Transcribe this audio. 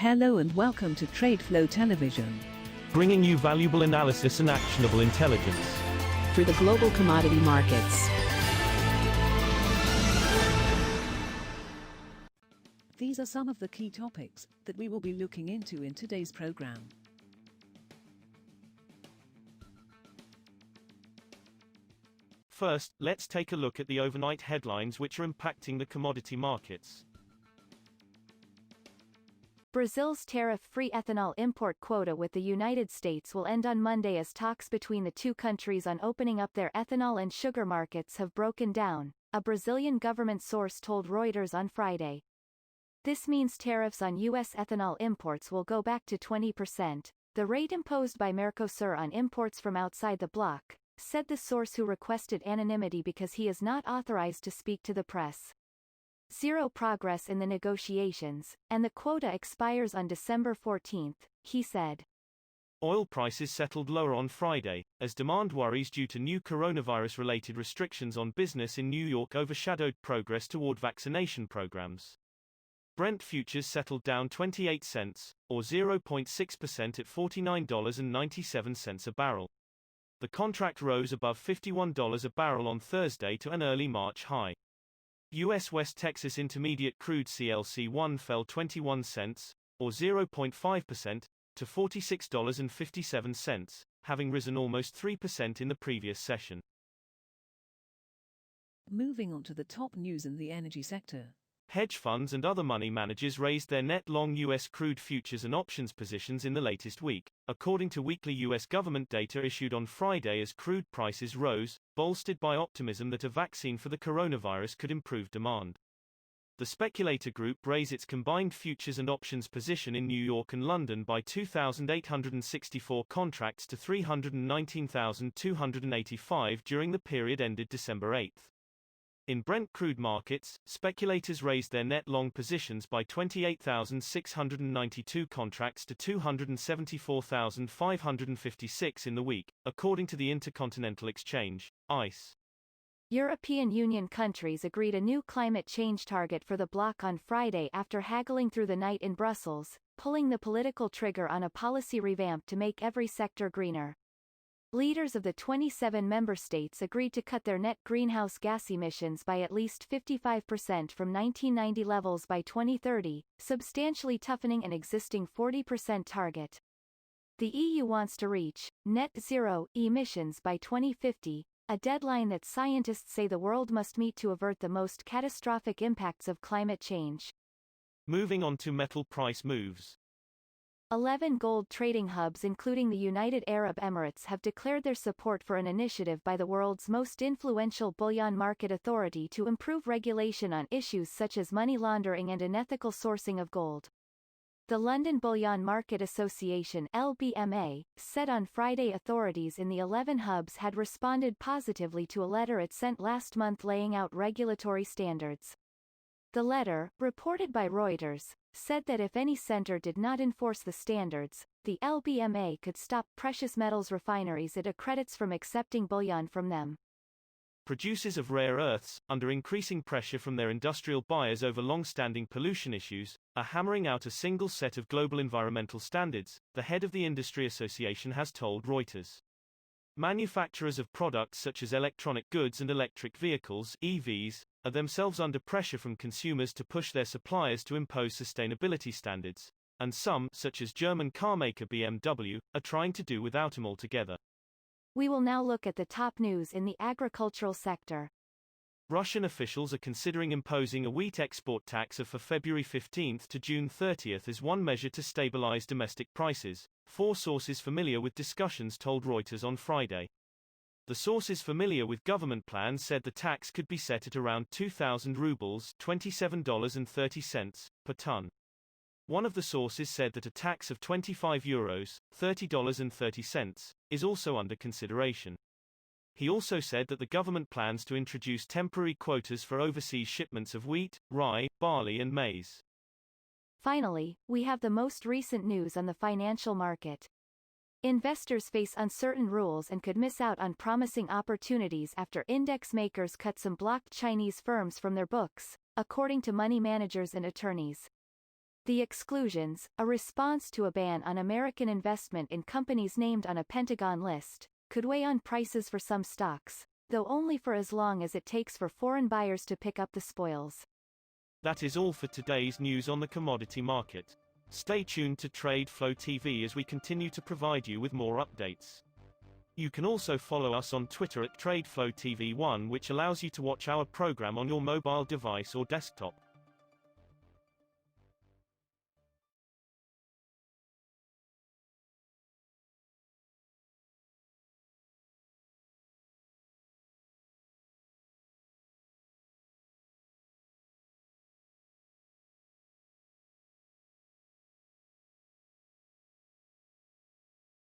Hello and welcome to TradeFlow Television, bringing you valuable analysis and actionable intelligence through the global commodity markets. These are some of the key topics that we will be looking into in today's program. First, let's take a look at the overnight headlines which are impacting the commodity markets. Brazil's tariff-free ethanol import quota with the United States will end on Monday as talks between the two countries on opening up their ethanol and sugar markets have broken down, a Brazilian government source told Reuters on Friday. This means tariffs on U.S. ethanol imports will go back to 20%, the rate imposed by Mercosur on imports from outside the bloc, said the source who requested anonymity because he is not authorized to speak to the press. Zero progress in the negotiations, and the quota expires on December 14, he said. Oil prices settled lower on Friday, as demand worries due to new coronavirus-related restrictions on business in New York overshadowed progress toward vaccination programs. Brent futures settled down 28 cents, or 0.6% at $49.97 a barrel. The contract rose above $51 a barrel on Thursday to an early March high. U.S. West Texas Intermediate crude CLC1 fell 21 cents, or 0.5%, to $46.57, having risen almost 3% in the previous session. Moving on to the top news in the energy sector. Hedge funds and other money managers raised their net long U.S. crude futures and options positions in the latest week, according to weekly U.S. government data issued on Friday as crude prices rose, bolstered by optimism that a vaccine for the coronavirus could improve demand. The speculator group raised its combined futures and options position in New York and London by 2,864 contracts to 319,285 during the period ended December 8. In Brent crude markets, speculators raised their net long positions by 28,692 contracts to 274,556 in the week, according to the Intercontinental Exchange, ICE. European Union countries agreed a new climate change target for the bloc on Friday after haggling through the night in Brussels, pulling the political trigger on a policy revamp to make every sector greener. Leaders of the 27 member states agreed to cut their net greenhouse gas emissions by at least 55% from 1990 levels by 2030, substantially toughening an existing 40% target. The EU wants to reach net zero emissions by 2050, a deadline that scientists say the world must meet to avert the most catastrophic impacts of climate change. Moving on to metal price moves. 11 gold trading hubs including the United Arab Emirates have declared their support for an initiative by the world's most influential bullion market authority to improve regulation on issues such as money laundering and unethical sourcing of gold. The London Bullion Market Association (LBMA) said on Friday authorities in the 11 hubs had responded positively to a letter it sent last month laying out regulatory standards. The letter, reported by Reuters, said that if any center did not enforce the standards, the LBMA could stop precious metals refineries it accredits from accepting bullion from them. Producers of rare earths, under increasing pressure from their industrial buyers over long-standing pollution issues, are hammering out a single set of global environmental standards, the head of the industry association has told Reuters. Manufacturers of products such as electronic goods and electric vehicles (EVs) are themselves under pressure from consumers to push their suppliers to impose sustainability standards, and some, such as German carmaker BMW, are trying to do without them altogether. We will now look at the top news in the agricultural sector. Russian officials are considering imposing a wheat export tax for February 15 to June 30 as one measure to stabilize domestic prices, four sources familiar with discussions told Reuters on Friday. The sources familiar with government plans said the tax could be set at around 2,000 rubles $27.30 per ton. One of the sources said that a tax of €25 $30.30, is also under consideration. He also said that the government plans to introduce temporary quotas for overseas shipments of wheat, rye, barley and maize. Finally, we have the most recent news on the financial market. Investors face uncertain rules and could miss out on promising opportunities after index makers cut some blocked Chinese firms from their books, according to money managers and attorneys. The exclusions, a response to a ban on American investment in companies named on a Pentagon list, could weigh on prices for some stocks, though only for as long as it takes for foreign buyers to pick up the spoils. That is all for today's news on the commodity market. Stay tuned to TradeFlow TV as we continue to provide you with more updates. You can also follow us on Twitter at TradeFlow TV1, which allows you to watch our program on your mobile device or desktop.